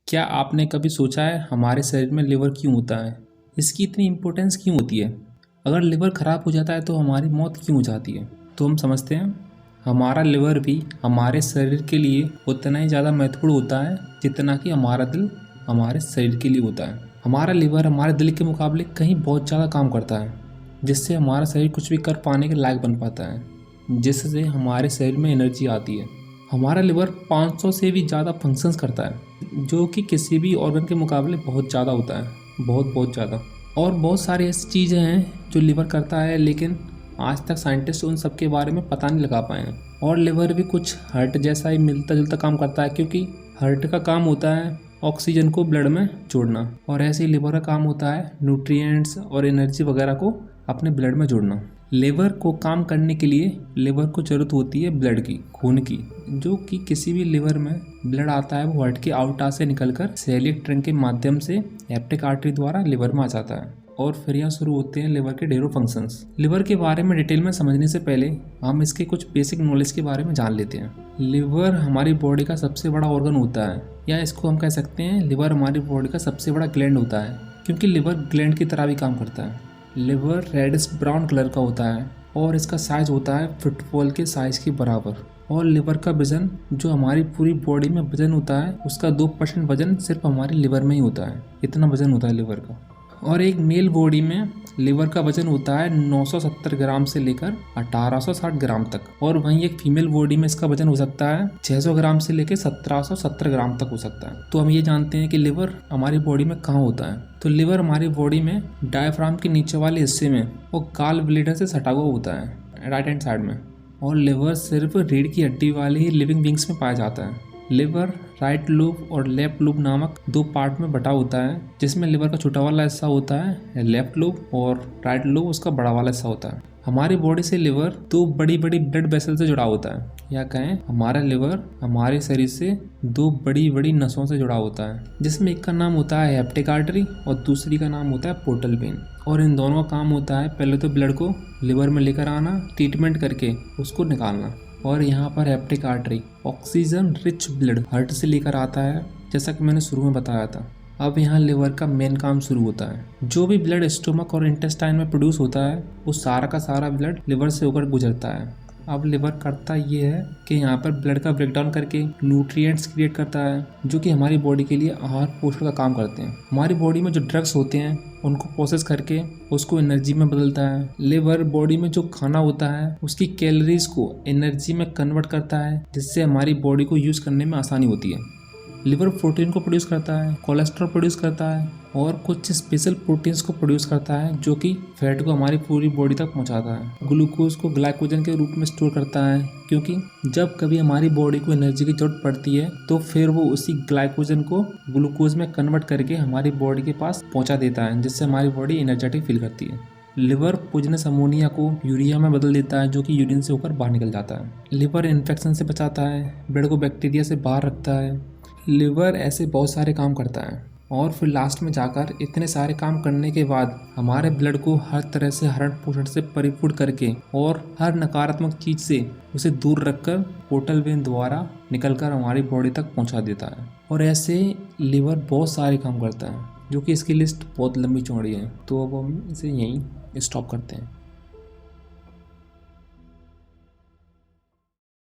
क्या आपने कभी सोचा है हमारे शरीर में लिवर क्यों होता है? इसकी इतनी इम्पोर्टेंस क्यों होती है? अगर लिवर ख़राब हो जाता है तो हमारी मौत क्यों हो जाती है? तो हम समझते हैं हमारा लिवर भी हमारे शरीर के लिए उतना ही ज़्यादा महत्वपूर्ण होता है जितना कि हमारा दिल हमारे शरीर के लिए होता है। हमारा लिवर हमारे दिल के मुकाबले कहीं बहुत ज़्यादा काम करता है, जिससे हमारा शरीर कुछ भी कर पाने के लायक बन पाता है, जिससे हमारे शरीर में एनर्जी आती है। हमारा लिवर 500 से भी ज़्यादा फंक्शंस करता है, जो कि किसी भी ऑर्गन के मुकाबले बहुत ज़्यादा होता है, बहुत ज़्यादा। और बहुत सारी ऐसी चीज़ें हैं जो लिवर करता है, लेकिन आज तक साइंटिस्ट उन सब के बारे में पता नहीं लगा पाए हैं। और लिवर भी कुछ हार्ट जैसा ही मिलता जुलता काम करता है, क्योंकि हार्ट का काम होता है ऑक्सीजन को ब्लड में जोड़ना, और ऐसे ही लिवर का काम होता है न्यूट्रिएंट्स और एनर्जी वगैरह को अपने ब्लड में जोड़ना। लिवर को काम करने के लिए लिवर को जरूरत होती है ब्लड की, खून की, जो कि किसी भी लिवर में ब्लड आता है वो हार्ट के आउटा से निकलकर सेलियक ट्रंक के माध्यम से हेपेटिक आर्टरी द्वारा लिवर में आ जाता है, और फिर यहाँ शुरू होते हैं लिवर के ढेरों फंक्शंस। लिवर के बारे में डिटेल में समझने से पहले हम इसके कुछ बेसिक नॉलेज के बारे में जान लेते हैं। लिवर हमारी बॉडी का सबसे बड़ा ऑर्गन होता है, या इसको हम कह सकते हैं लिवर हमारी बॉडी का सबसे बड़ा ग्लैंड होता है, क्योंकि लिवर ग्लैंड की तरह भी काम करता है। लिवर रेडिश ब्राउन कलर का होता है और इसका साइज होता है फुटबॉल के साइज के बराबर। और लिवर का वजन, जो हमारी पूरी बॉडी में वजन होता है, उसका 2% वजन सिर्फ हमारे लिवर में ही होता है। इतना वजन होता है लिवर का। और एक मेल बॉडी में लिवर का वजन होता है 970 ग्राम से लेकर 1860 ग्राम तक, और वहीं एक फीमेल बॉडी में इसका वजन हो सकता है 600 ग्राम से लेकर 1770 ग्राम तक हो सकता है। तो हम ये जानते हैं कि लिवर हमारी बॉडी में कहाँ होता है। तो लिवर हमारी बॉडी में डायफ्राम के नीचे वाले हिस्से में और गाल ब्लैडर से सटा हुआ होता है, राइट हैंड साइड में। और लिवर सिर्फ रीढ़ की हड्डी वाले ही लिविंग बींग्स में पाया जाता है। लिवर राइट लूप और लेफ्ट लूप नामक दो पार्ट में बटा होता है, जिसमें लिवर का छोटा वाला हिस्सा होता है लेफ्ट लूप और राइट लूप उसका बड़ा वाला हिस्सा होता है। हमारी बॉडी से लिवर दो बड़ी बड़ी ब्लड वेसल से जुड़ा होता है, या कहें हमारा लिवर हमारे शरीर से दो बड़ी बड़ी नसों से जुड़ा होता है, जिसमें एक का नाम होता है हेपेटिक आर्टरी और दूसरी का नाम होता है पोर्टल वेन। और इन दोनों का काम होता है पहले तो ब्लड को लिवर में लेकर आना, ट्रीटमेंट करके उसको निकालना। और यहाँ पर hepatic artery oxygen rich blood heart से लेकर आता है, जैसा कि मैंने शुरू में बताया था। अब यहाँ लिवर का मेन काम शुरू होता है। जो भी ब्लड स्टोमक और इंटेस्टाइन में प्रोड्यूस होता है, वो सारा का सारा ब्लड लिवर से होकर गुजरता है। अब लिवर करता ये है कि यहाँ पर ब्लड का ब्रेकडाउन करके न्यूट्रिएंट्स क्रिएट करता है, जो कि हमारी बॉडी के लिए आहार पोषण का काम करते हैं। हमारी बॉडी में जो ड्रग्स होते हैं उनको प्रोसेस करके उसको एनर्जी में बदलता है। लिवर बॉडी में जो खाना होता है उसकी कैलोरीज को एनर्जी में कन्वर्ट करता है, जिससे हमारी बॉडी को यूज़ करने में आसानी होती है। लिवर प्रोटीन को प्रोड्यूस करता है, कोलेस्ट्रॉल प्रोड्यूस करता है, और कुछ स्पेशल प्रोटीन्स को प्रोड्यूस करता है, जो कि फैट को हमारी पूरी बॉडी तक पहुंचाता है। ग्लूकोज को ग्लाइकोजन के रूप में स्टोर करता है, क्योंकि जब कभी हमारी बॉडी को एनर्जी की जरूरत पड़ती है तो फिर वो उसी ग्लाइकोजन को ग्लूकोज में कन्वर्ट करके हमारी बॉडी के पास पहुँचा देता है, जिससे हमारी बॉडी एनर्जेटिक फील करती है। लिवर पोइजनस अमोनिया को यूरिया में बदल देता है, जो कि यूरिन से होकर बाहर निकल जाता है। लिवर इन्फेक्शन से बचाता है, ब्लड को बैक्टीरिया से बाहर रखता है। लिवर ऐसे बहुत सारे काम करता है, और फिर लास्ट में जाकर इतने सारे काम करने के बाद हमारे ब्लड को हर तरह से हरण पोषण से परिपूर्ण करके और हर नकारात्मक चीज़ से उसे दूर रखकर पोर्टल वेन द्वारा निकलकर हमारी बॉडी तक पहुंचा देता है। और ऐसे लिवर बहुत सारे काम करता है, जो कि इसकी लिस्ट बहुत लंबी चौड़ी है। तो अब हम इसे यहीं स्टॉप करते हैं।